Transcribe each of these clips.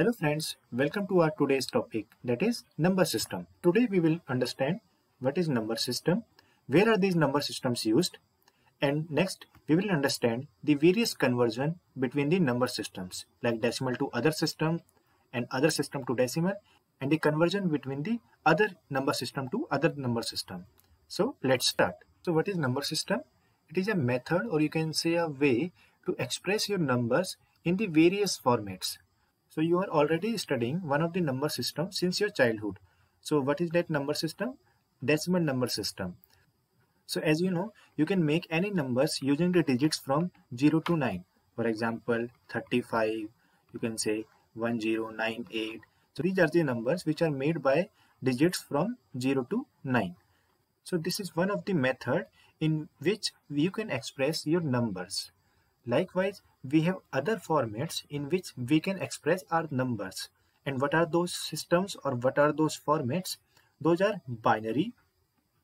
Hello friends, welcome to our today's topic, that is number system. Today we will understand what is number system, where are these number systems used, and next we will understand the various conversion between the number systems like decimal to other system and other system to decimal, and the conversion between the other number system to other number system. So let's start. So what is number system? It is a method, or you can say a way to express your numbers in the various formats. So you are already studying one of the number systems since your childhood. So what is that number system? Decimal number system. So as you know, you can make any numbers using the digits from 0 to 9. For example, 35, you can say 1098. So these are the numbers which are made by digits from 0 to 9. So this is one of the method in which you can express your numbers. Likewise, we have other formats in which we can express our numbers. And what are those systems, or what are those formats? Those are binary,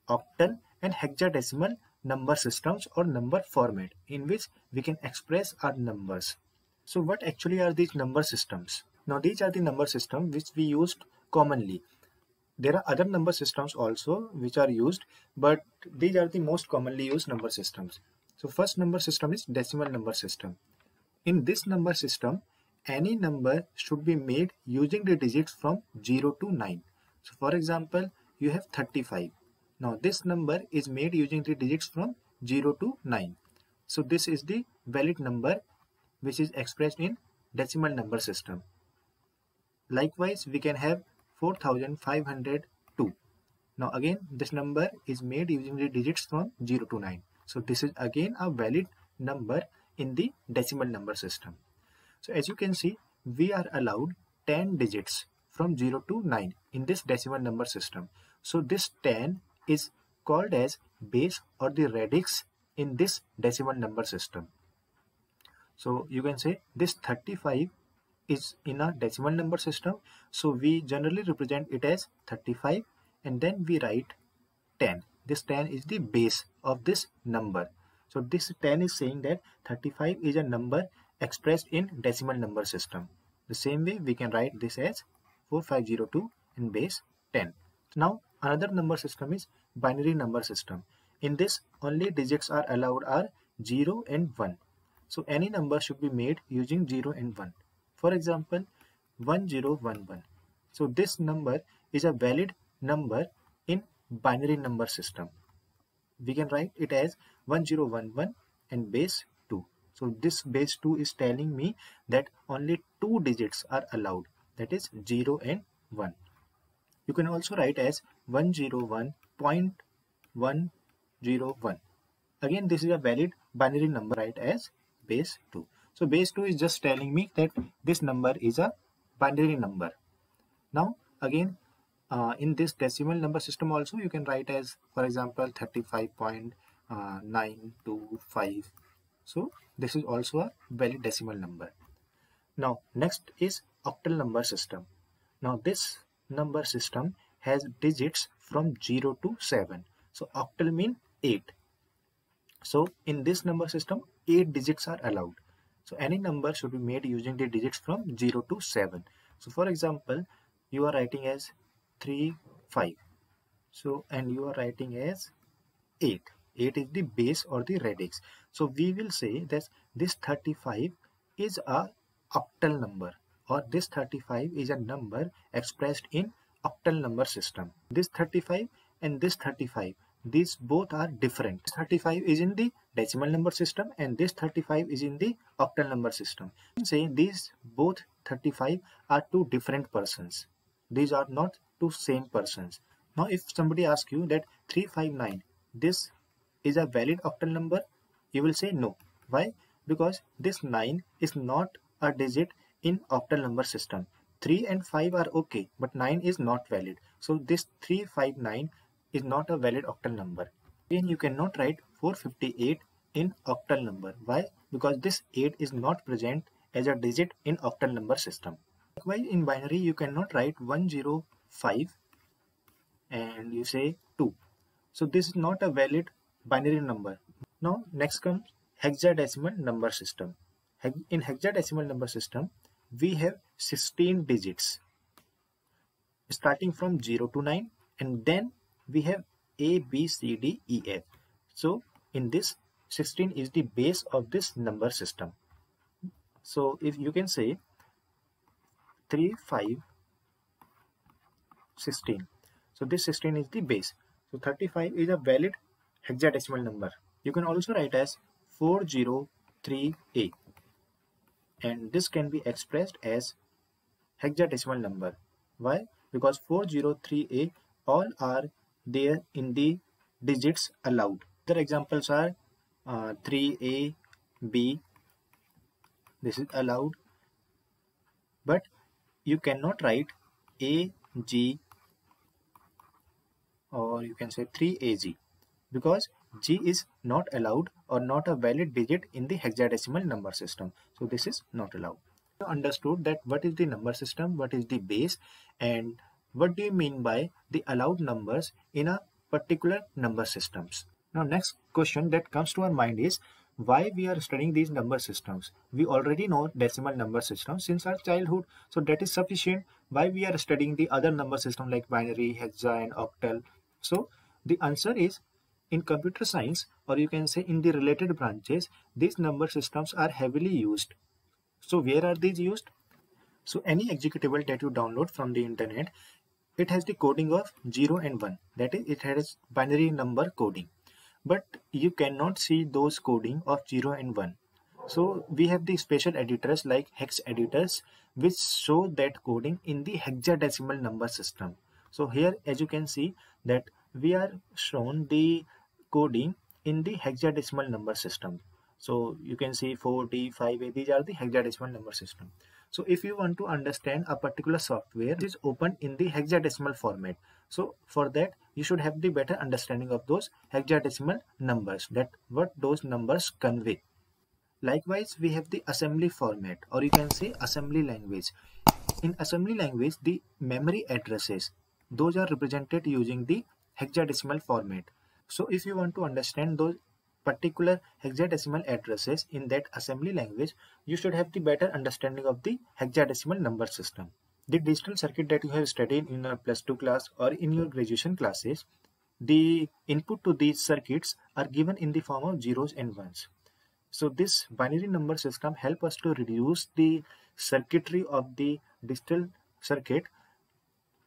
octal and hexadecimal number systems or number format in which we can express our numbers. So what actually are these number systems? Now these are the number systems which we used commonly. There are other number systems also which are used, but these are the most commonly used number systems. So first number system is decimal number system. In this number system, any number should be made using the digits from 0 to 9. So for example, you have 35. Now this number is made using the digits from 0 to 9. So this is the valid number which is expressed in decimal number system. Likewise, we can have 4502. Now again, this number is made using the digits from 0 to 9. So this is again a valid number in the decimal number system. So as you can see, we are allowed 10 digits from 0 to 9 in this decimal number system. So this 10 is called as base or the radix in this decimal number system. So you can say this 35 is in a decimal number system. So we generally represent it as 35 and then we write 10. This 10 is the base of this number. So this 10 is saying that 35 is a number expressed in decimal number system. The same way we can write this as 4502 and base 10. Now another number system is binary number system. In this, only digits are allowed are 0 and 1. So any number should be made using 0 and 1. For example, 1011. So this number is a valid number in binary number system. We can write it as 1011 and base 2. So this base 2 is telling me that only 2 digits are allowed, that is 0 and 1. You can also write as 101.101. Again, this is a valid binary number, right, as base 2. So base 2 is just telling me that this number is a binary number. Now again, in this decimal number system also you can write as, for example, 35.925. So this is also a valid decimal number. Now next is octal number system. Now this number system has digits from 0 to 7. So octal means 8. So in this number system, 8 digits are allowed. So any number should be made using the digits from 0 to 7. So for example, you are writing as 35. So and you are writing as 8. 8 is the base or the radix. So we will say that this 35 is a octal number, or this 35 is a number expressed in octal number system. This 35 and this 35, these both are different. 35 is in the decimal number system and this 35 is in the octal number system. You can say these both 35 are two different persons. These are not two same persons. Now if somebody asks you that 359, this is a valid octal number, you will say no. Why? Because this 9 is not a digit in octal number system. 3 and 5 are okay, but 9 is not valid. So this 359 is not a valid octal number. Again, you cannot write 458 in octal number. Why? Because this 8 is not present as a digit in octal number system. Likewise, in binary you cannot write 105 and you say 2. So this is not a valid binary number. Now next comes hexadecimal number system. In hexadecimal number system, we have 16 digits starting from 0 to 9, and then we have A, B, C, D, E, F. So in this 16 is the base of this number system. So if you can say 3, 5, 16. So this 16 is the base. So 35 is a valid hexadecimal number. You can also write as 403A, and this can be expressed as hexadecimal number. Why? Because 403A all are there in the digits allowed. Other examples are 3A, B. This is allowed, but you cannot write A, G, or you can say 3AG, because G is not allowed or not a valid digit in the hexadecimal number system. So this is not allowed. You understood that what is the number system, what is the base, and what do you mean by the allowed numbers in a particular number systems. Now next question that comes to our mind is why we are studying these number systems. We already know decimal number system since our childhood, so that is sufficient. Why we are studying the other number system like binary, hexa and octal? So the answer is, in computer science, or you can say in the related branches, these number systems are heavily used. So where are these used? So any executable that you download from the internet, it has the coding of 0 and 1. That is, it has binary number coding. But you cannot see those coding of 0 and 1. So we have the special editors like hex editors which show that coding in the hexadecimal number system. So here, as you can see, that we are shown the coding in the hexadecimal number system. So you can see 4D, 5A, these are the hexadecimal number system. So if you want to understand a particular software, it is open in the hexadecimal format. So for that, you should have the better understanding of those hexadecimal numbers, that what those numbers convey. Likewise, we have the assembly format, or you can say assembly language. In assembly language, the memory addresses, those are represented using the hexadecimal format. So if you want to understand those particular hexadecimal addresses in that assembly language, you should have the better understanding of the hexadecimal number system. The digital circuit that you have studied in your +2 class or in your graduation classes, the input to these circuits are given in the form of zeros and ones. So this binary number system help us to reduce the circuitry of the digital circuit.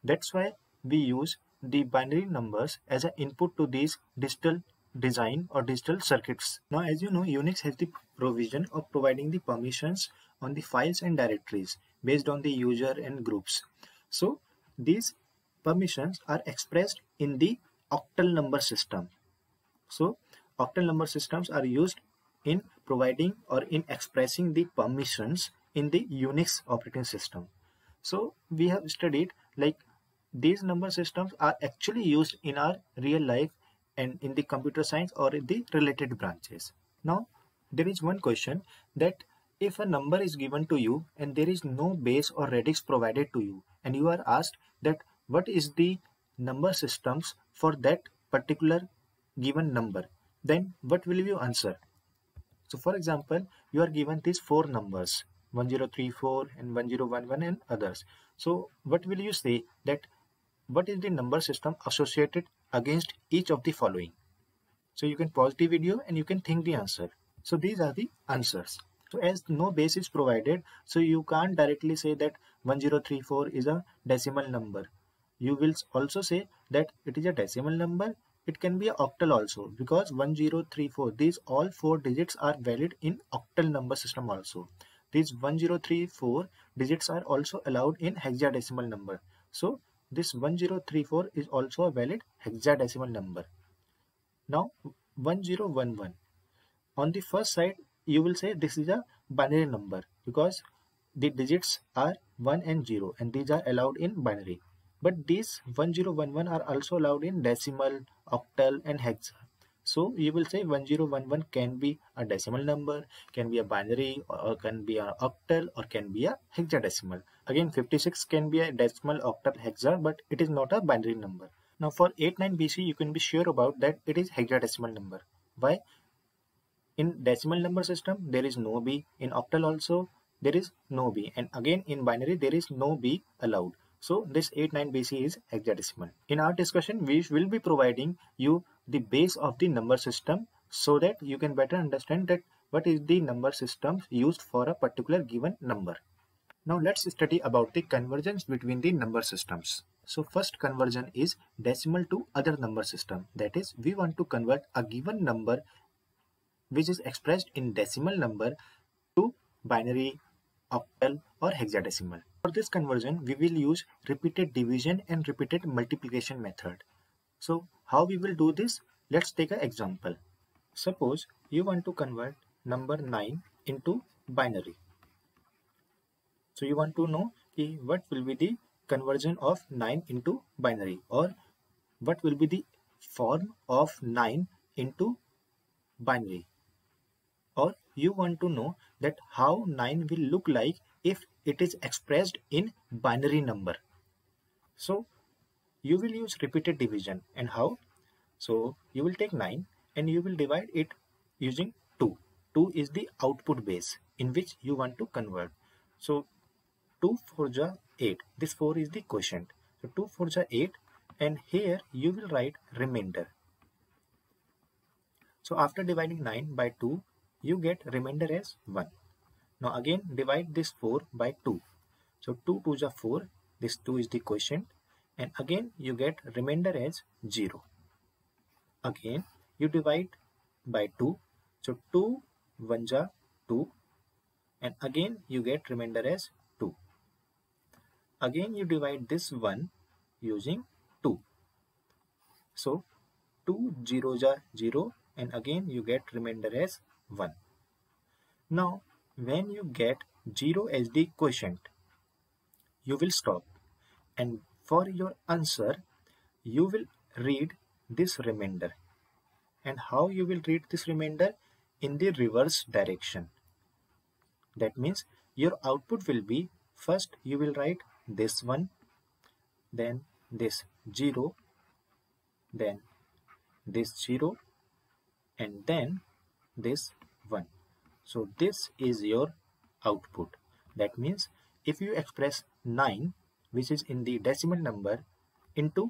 That's why we use the binary numbers as an input to these digital design or digital circuits. Now, as you know, Unix has the provision of providing the permissions on the files and directories based on the user and groups. So these permissions are expressed in the octal number system. So octal number systems are used in providing or in expressing the permissions in the Unix operating system. So we have studied like these number systems are actually used in our real life and in the computer science or in the related branches. Now there is one question, that if a number is given to you and there is no base or radix provided to you, and you are asked that what is the number systems for that particular given number, then what will you answer? So for example, you are given these 4 numbers 1034 and 1011 and others. So what will you say, that what is the number system associated against each of the following? So you can pause the video and you can think the answer. So these are the answers. So as no base is provided, so you can't directly say that 1034 is a decimal number. You will also say that it is a decimal number. It can be an octal also, because 1034, these all 4 digits are valid in octal number system also. These 1034 digits are also allowed in hexadecimal number. So this 1034 is also a valid hexadecimal number. Now 1011, on the first side you will say this is a binary number because the digits are 1 and 0 and these are allowed in binary. But these 1011 are also allowed in decimal, octal and hexa. So you will say 1011 can be a decimal number, can be a binary, or can be an octal, or can be a hexadecimal. Again, 56 can be a decimal, octal, hexa, but it is not a binary number. Now for 89 BC, you can be sure about that it is hexadecimal number. Why? In decimal number system, there is no B. In octal also, there is no B, and again in binary there is no B allowed. So this 89BC is hexadecimal. In our discussion, we will be providing you the base of the number system so that you can better understand that what is the number system used for a particular given number. Now let's study about the conversions between the number systems. So first conversion is decimal to other number system. That is, we want to convert a given number which is expressed in decimal number to binary, octal or hexadecimal. For this conversion, we will use repeated division and repeated multiplication method. So how we will do this? Let's take an example. Suppose you want to convert number 9 into binary. So you want to know what will be the conversion of 9 into binary, or what will be the form of 9 into binary, or you want to know that how 9 will look like if it is expressed in binary number. So you will use repeated division. And how? So you will take 9 and you will divide it using 2. 2 is the output base in which you want to convert. So 2 4 ja 8. This 4 is the quotient. So 2 4 ja 8, and here you will write remainder. So after dividing 9 by 2, you get remainder as 1. Now again divide this 4 by 2. So 2 2 ja 4. This 2 is the quotient, and again you get remainder as 0. Again you divide by 2. So 2 1 ja 2, and again you get remainder as 2. Again you divide this 1 using 2. So 2 0 ja 0, and again you get remainder as 1. Now when you get 0 as the quotient, you will stop, and for your answer you will read this remainder. And how you will read this remainder? In the reverse direction. That means your output will be, first you will write this 1, then this 0, then this 0, and then this 1. So this is your output. That means if you express 9, which is in the decimal number, into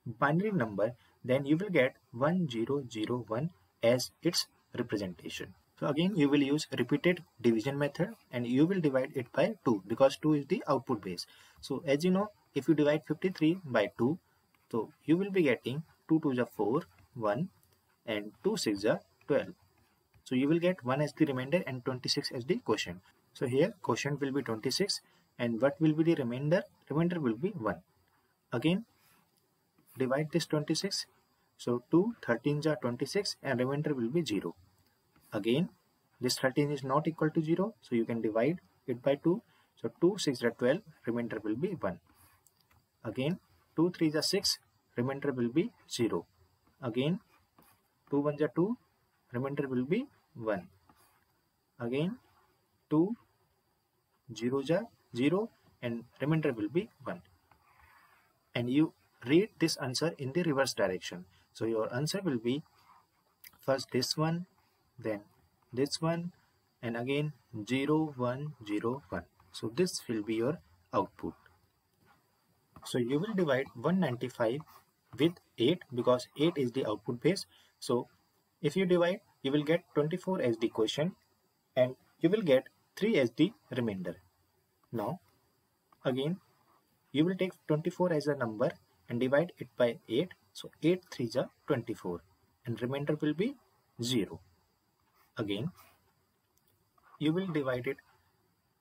binary number, then you will get 1001 as its representation. So again you will use repeated division method, and you will divide it by 2 because 2 is the output base. So as you know, if you divide 53 by 2, so you will be getting 2 2 ja 4, 1, and 2 6 ja 12. So you will get 1 as the remainder and 26 as the quotient. So here quotient will be 26, and what will be the remainder? Remainder will be 1. Again divide this 26. So 2 13 ja 26, and remainder will be 0. Again this 13 is not equal to 0, so you can divide it by 2. So 2 6 ja 12, remainder will be 1. Again 2 3 ja 6, remainder will be 0. Again 2 1 ja 2, remainder will be 1. Again 2 0 ja 0, and remainder will be 1. And you read this answer in the reverse direction. So your answer will be first this one, then this one, and again 0 1 0 1. So this will be your output. So you will divide 195 with 8 because 8 is the output base. So if you divide, you will get 24 as the quotient, and you will get 3 as the remainder. Now again you will take 24 as a number and divide it by 8. So 8 3 ja 24, and remainder will be 0. Again you will divide it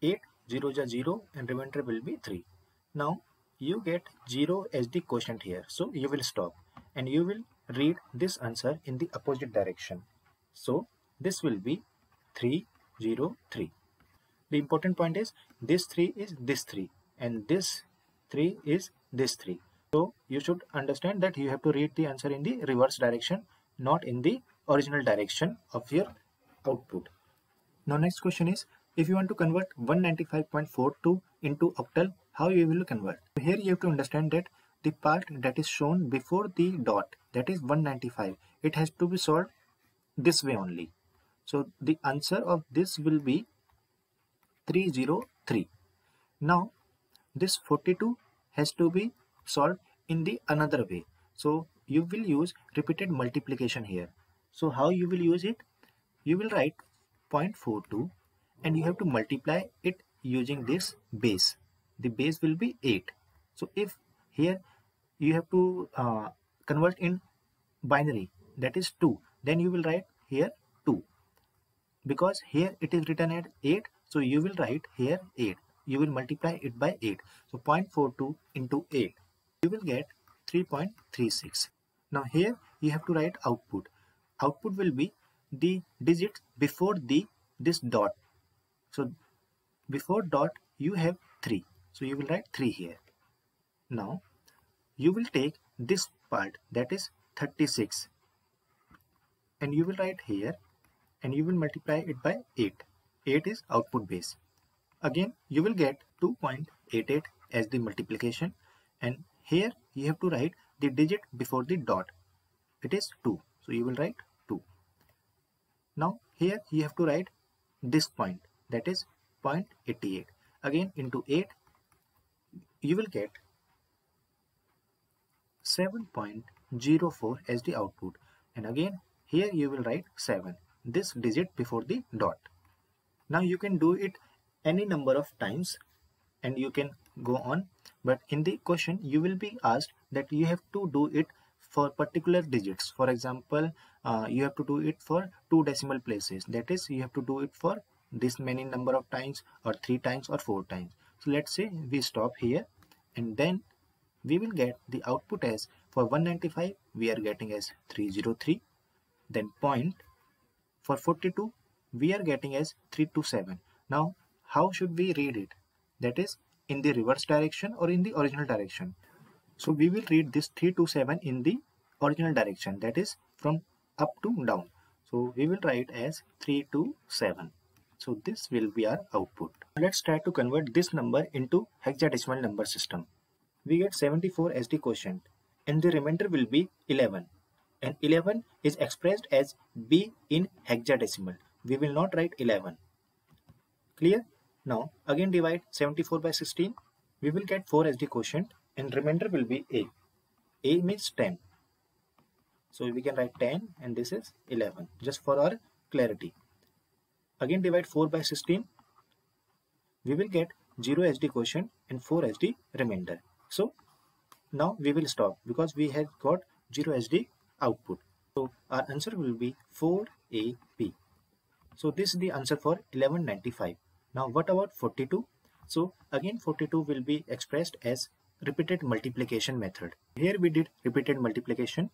8 0 ja 0, and remainder will be 3. Now you get 0 as the quotient here, so you will stop, and you will read this answer in the opposite direction. So this will be 3 0 3. The important point is this 3 is this 3, and this 3 is this 3. So you should understand that you have to read the answer in the reverse direction, not in the original direction of your output. Now next question is, if you want to convert 195.42 into octal, how you will convert? Here you have to understand that the part that is shown before the dot, that is 195, it has to be solved this way only. So the answer of this will be 303. Now this 42 has to be solved in the another way. So you will use repeated multiplication here. So how you will use it? You will write 0.42 and you have to multiply it using this base. The base will be 8. So if here you have to convert in binary, that is 2, then you will write here 2. Because here it is written at 8, so you will write here 8. You will multiply it by 8. So 0.42 into 8, you will get 3.36. Now here you have to write output. Output will be the digits before this dot. So before dot you have 3. So you will write 3 here. Now you will take this part, that is 36, and you will write here and you will multiply it by 8. 8 is output base. Again you will get 2.88 as the multiplication, and here you have to write the digit before the dot. It is 2, so you will write 2. Now here you have to write this point, that is 0.88. Again into 8 you will get 7.04 as the output, and again here you will write 7, this digit before the dot. Now you can do it any number of times and you can go on, but in the question you will be asked that you have to do it for particular digits. For example, you have to do it for 2 decimal places, that is you have to do it for this many number of times, or 3 times or 4 times. So let's say we stop here, and then we will get the output as, for 195 we are getting as 303, then point for 42 we are getting as 327. Now how should we read it? That is in the reverse direction or in the original direction. So we will read this 327 in the original direction, that is from up to down. So we will write as 327. So this will be our output. Let's try to convert this number into hexadecimal number system. We get 74 as the quotient and the remainder will be 11, and 11 is expressed as B in hexadecimal. We will not write 11. Clear? Now again divide 74 by 16. We will get 4 as the quotient and remainder will be A. A means 10. So we can write 10 and this is 11, just for our clarity. Again divide 4 by 16. We will get 0 as the quotient and 4 as the remainder. So now we will stop because we have got 0 as the output. So our answer will be 4AB. So this is the answer for 1195. Now what about 42? So again 42 will be expressed as repeated multiplication method. Here we did repeated multiplication.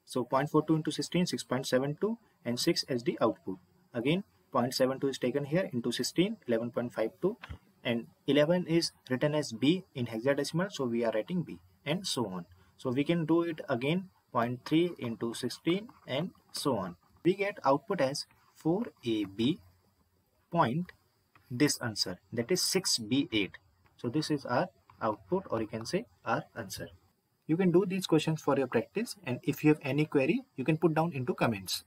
So 0.42 into 16, 6.72 and 6 as the output. Again 0.72 is taken here into 16, 11.52, and 11 is written as B in hexadecimal, so we are writing B, and so on. So we can do it again, 0.3 into 16 and so on. We get output as 4AB point this answer, that is 6B8. So this is our output, or you can say our answer. You can do these questions for your practice, and if you have any query you can put down into comments.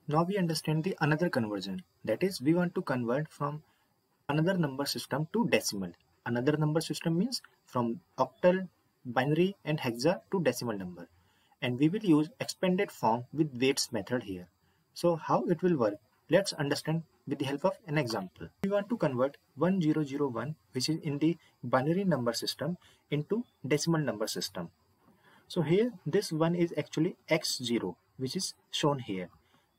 Now we understand the another conversion, that is we want to convert from another number system to decimal. Another number system means from octal, binary and hexa to decimal number, and we will use expanded form with weights method here. So how it will work, let's understand with the help of an example. We want to convert 1001, which is in the binary number system, into decimal number system. So here this one is actually x0, which is shown here.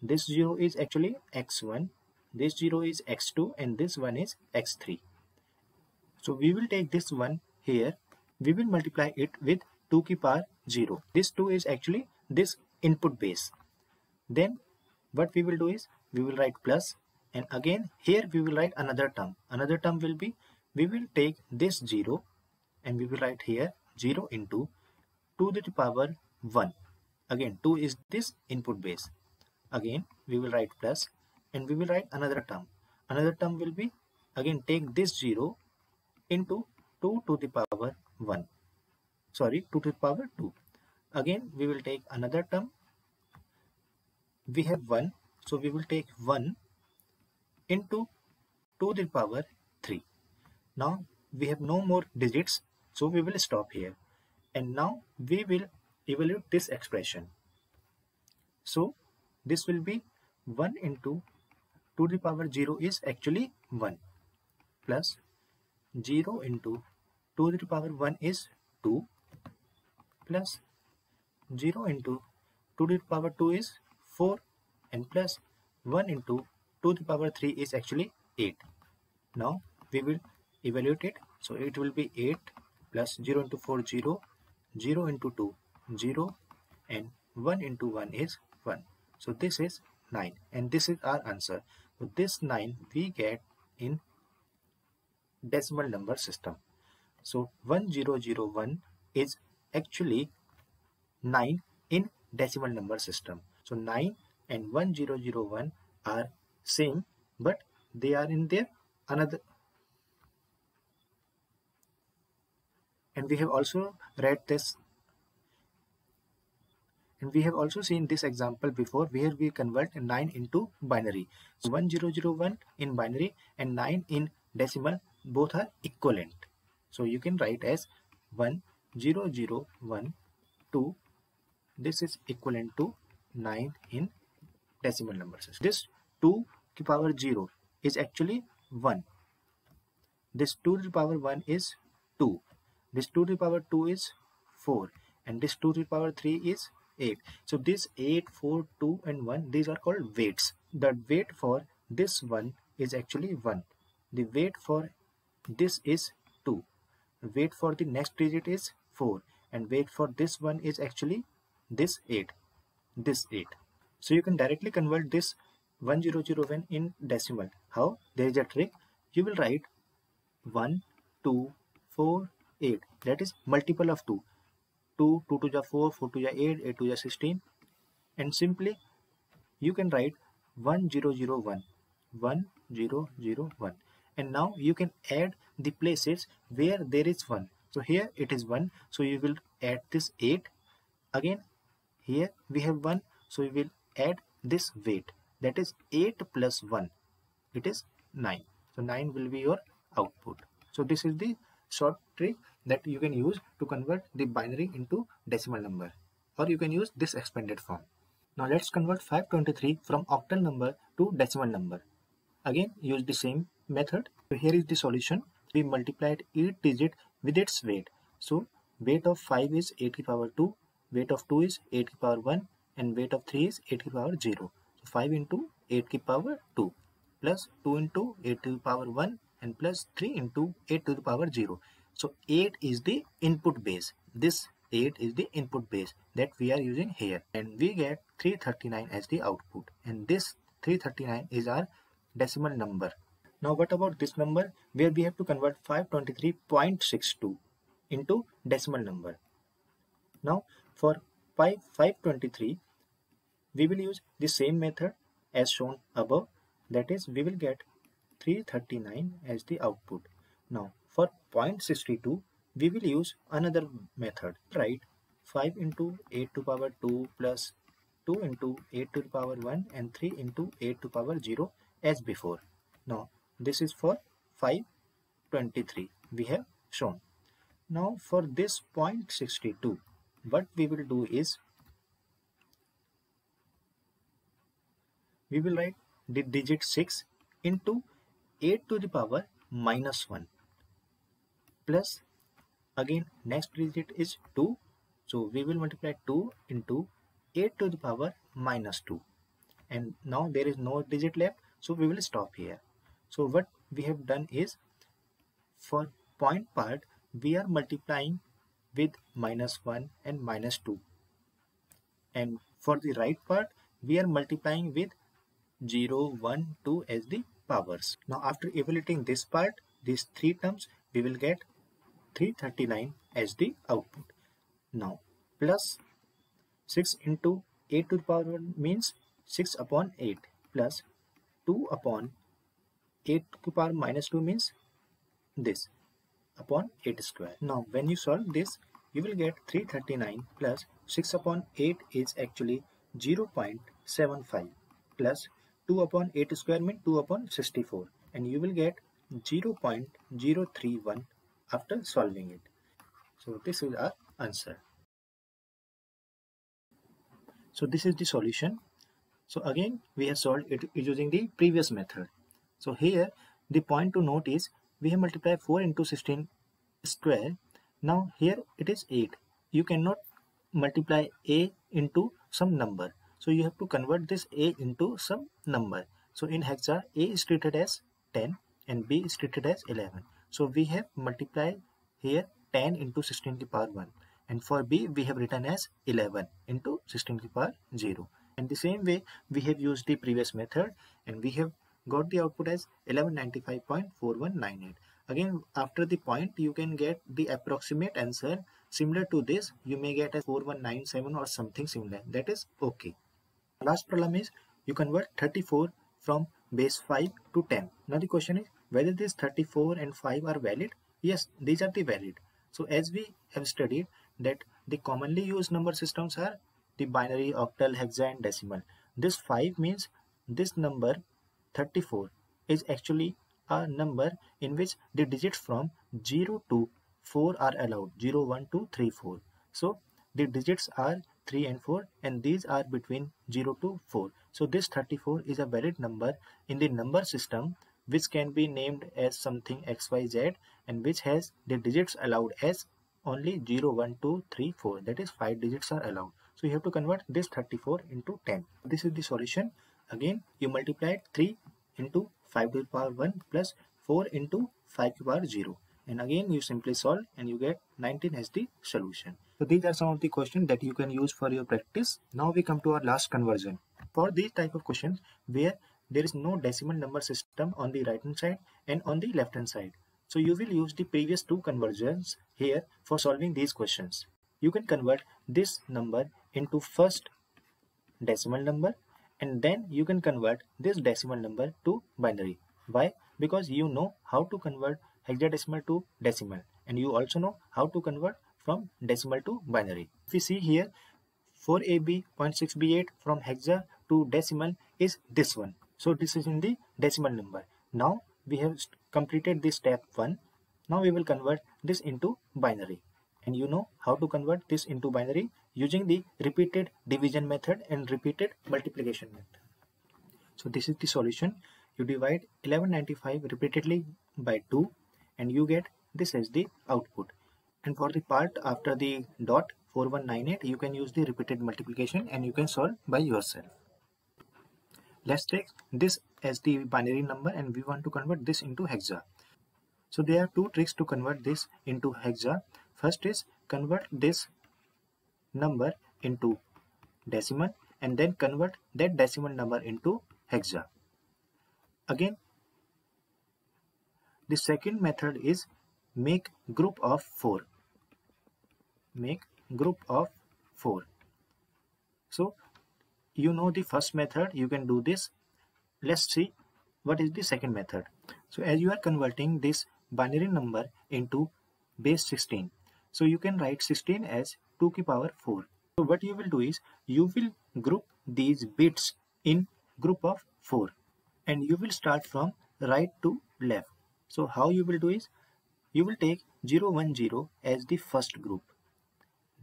This 0 is actually x1, this 0 is x2, and this one is x3. So we will take this one here, we will multiply it with 2 ki power 0. This 2 is actually this input base. Then what we will do is we will write plus, and again here we will write another term. Another term will be, we will take this 0 and we will write here 0 into 2 to the power 1. Again 2 is this input base. Again we will write plus and we will write another term. Another term will be, again take this 0 into 2 to the power 1. Sorry, 2 to the power 2. Again we will take another term. We have 1, so we will take 1 into 2 to the power 3. Now we have no more digits, so we will stop here. And now we will evaluate this expression. So this will be 1 into 2 to the power 0 is actually 1, plus 0 into 2 to the power 1 is 2, plus 0 into 2 to the power 2 is 4, and plus 1 into 2 to the power 3 is actually 8. Now we will evaluate it. So it will be 8 plus 0 into 4 0, 0 into 2 0, and 1 into 1 is 1. So this is 9, and this is our answer. So this 9 we get in decimal number system. So 1001 is actually 9 in decimal number system. So 9 and 1001 are same, but they are in their another. And we have also read this, and we have also seen this example before where we convert 9 into binary. So 1001 in binary and 9 in decimal, both are equivalent. So you can write as 1001 2. This is equivalent to 9 in decimal number system. This 2 to the power 0 is actually 1. This 2 to the power 1 is 2. This 2 to the power 2 is 4. And this 2 to the power 3 is 8. So this 8, 4, 2 and 1, these are called weights. The weight for this one is actually 1. The weight for this is 2. The weight for the next digit is 4. And weight for this one is actually this 8. This 8. So you can directly convert this 1001 in decimal. How? There is a trick. You will write 1, 2, 4, 8. That is multiple of 2. 2, 2 to the 4, 4 to the 8, 8 to the 16. And simply you can write 1001, 1001. And now you can add the places where there is 1. So here it is 1. So you will add this 8. Again here we have 1. So we will add this weight. That is 8 plus 1. It is 9. So 9 will be your output. So this is the short trick that you can use to convert the binary into decimal number, or you can use this expanded form. Now let's convert 523 from octal number to decimal number. Again use the same method. So here is the solution. We multiplied each digit with its weight. So weight of 5 is 8 to the power 2, weight of 2 is 8 to the power 1, and weight of 3 is 8 to the power 0. So 5 into 8 to the power 2 plus 2 into 8 to the power 1 and plus 3 into 8 to the power 0. So 8 is the input base. This 8 is the input base that we are using here, and we get 339 as the output, and this 339 is our decimal number. Now what about this number where we have to convert 523.62 into decimal number? Now for 523 we will use the same method as shown above, that is we will get 339 as the output. Now for 0.62 we will use another method. Write 5 into 8 to the power 2 plus 2 into 8 to the power 1 and 3 into 8 to the power 0 as before. Now this is for 523 we have shown. Now for this 0.62 what we will do is we will write the digit 6 into 8 to the power minus 1 plus again next digit is 2. So we will multiply 2 into 8 to the power minus 2, and now there is no digit left, so we will stop here. So what we have done is for point part we are multiplying with minus 1 and minus 2, and for the right part we are multiplying with 0, 1, 2 as the powers. Now after evaluating this part, these three terms, we will get 339 as the output. Now plus 6 into 8 to the power 1 means 6 upon 8 plus 2 upon 8 to the power minus 2 means this upon 8 square. Now when you solve this you will get 339 plus 6 upon 8 is actually 0.75 plus 2 upon 8 square means 2 upon 64, and you will get 0.031 after solving it. So this is our answer. So this is the solution. So again we have solved it using the previous method. So here the point to note is we have multiplied 4 into 16 square. Now here it is 8. You cannot multiply a into some number. So you have to convert this a into some number. So in hexa, a is treated as 10 and b is treated as 11. So we have multiplied here 10 into 16 to the power 1. And for b we have written as 11 into 16 to the power 0. And the same way we have used the previous method and we have got the output as 1195.4198. Again, after the point you can get the approximate answer similar to this. You may get a 4197 or something similar. That is okay. Last problem is you convert 34 from base 5 to 10. Now the question is whether this 34 and 5 are valid. Yes, these are the valid. So as we have studied that the commonly used number systems are the binary, octal, hexa and decimal. This 5 means this number 34 is actually a number in which the digits from 0 to 4 are allowed. 0, 1, 2, 3, 4. So the digits are 3 and 4 and these are between 0 to 4. So this 34 is a valid number in the number system which can be named as something XYZ and which has the digits allowed as only 0, 1, 2, 3, 4. That is 5 digits are allowed. So you have to convert this 34 into 10. This is the solution. Again you multiplied 3 into 5 to the power 1 plus 4 into 5 to the power 0. And again you simply solve and you get 19 as the solution. So these are some of the questions that you can use for your practice. Now we come to our last conversion. For these type of questions where there is no decimal number system on the right hand side and on the left hand side. So you will use the previous two conversions here for solving these questions. You can convert this number into first decimal number and then you can convert this decimal number to binary. Why? Because you know how to convert hexadecimal to decimal and you also know how to convert from decimal to binary. If we see here 4AB, 0.6B8 from hexa to decimal is this one. So this is in the decimal number. Now we have completed this step 1. Now we will convert this into binary. And you know how to convert this into binary using the repeated division method and repeated multiplication method. So this is the solution. You divide 1195 repeatedly by 2 and you get this as the output. And for the part after the dot 4198 you can use the repeated multiplication and you can solve by yourself. Let's take this as the binary number and we want to convert this into hexa. So there are two tricks to convert this into hexa. First is convert this number into decimal and then convert that decimal number into hexa. Again, the second method is make group of 4. Make group of 4. So you know the first method, you can do this. Let's see what is the second method. So as you are converting this binary number into base 16, so you can write 16 as 2 to the power 4. So what you will do is you will group these bits in group of 4 and you will start from right to left. So how you will do is you will take 010 as the first group,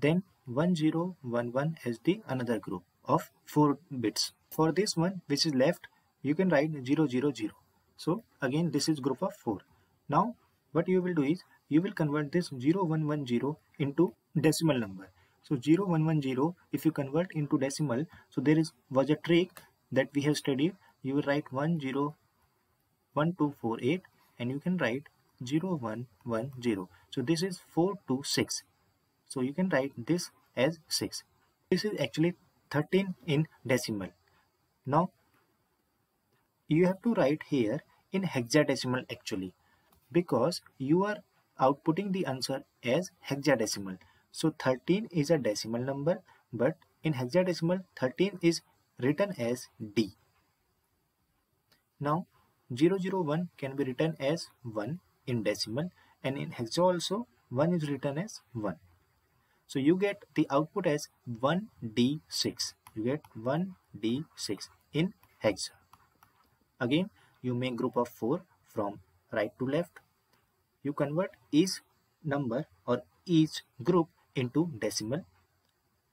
then 1011 as the another group of 4 bits. For this one which is left you can write 000. So again this is group of 4. Now what you will do is you will convert this 0110 into decimal number. So 0110 if you convert into decimal, so there was a trick that we have studied. You will write 101248 and you can write 0110. So this is 4 to 6. So you can write this as 6. This is actually 13 in decimal. Now you have to write here in hexadecimal actually, because you are outputting the answer as hexadecimal. So 13 is a decimal number, but in hexadecimal 13 is written as D. Now 001 can be written as 1 in decimal and in hexa also 1 is written as 1. So you get the output as 1D6. You get 1D6 in hexa. Again you make group of 4 from right to left. You convert each number or each group into decimal.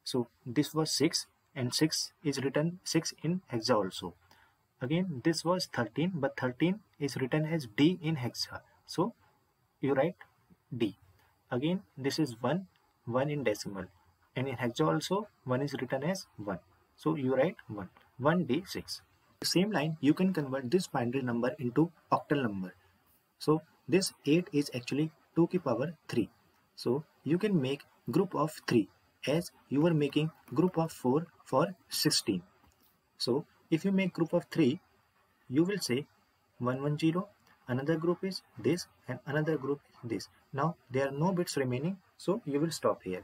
So this was 6 and 6 is written 6 in hexa also. Again this was 13, but 13 is written as D in hexa. So you write D. Again this is 1 in decimal, and in hexa also 1 is written as 1. So you write 1D6. The same line you can convert this binary number into octal number. So this 8 is actually 2 की power 3. So you can make group of 3 as you were making group of 4 for 16. So if you make group of 3, you will say 110, another group is this, and another group is this. Now there are no bits remaining, so you will stop here.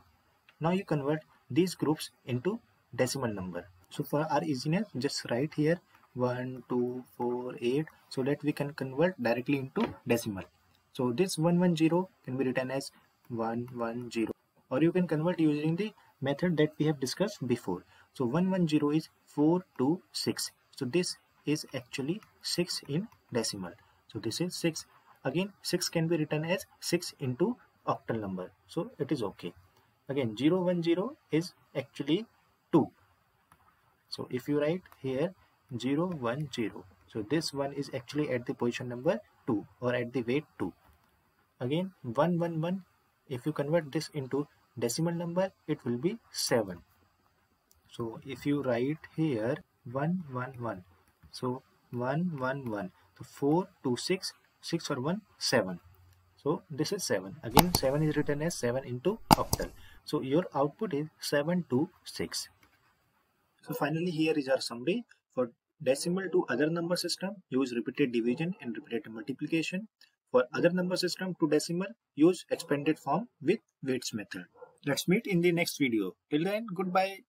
Now you convert these groups into decimal number. So for our easiness, just write here 1, 2, 4, 8, so that we can convert directly into decimal. So this 110 can be written as 110, or you can convert using the method that we have discussed before. So 110 is 4 to 6. So this is actually 6 in decimal. So this is 6. Again 6 can be written as 6 into octal number. So it is okay. Again 010 is actually 2. So if you write here 010, so this one is actually at the position number 2 or at the weight 2. Again 111, if you convert this into decimal number, it will be 7. So if you write here 111, so 111, so 4 to 6, 6 or 1, 7. So this is 7. Again 7 is written as 7 into octal. So your output is 7 to 6. So finally here is our summary. For decimal to other number system, use repeated division and repeated multiplication. For other number system to decimal, use expanded form with weights method. Let's meet in the next video. Till then, goodbye.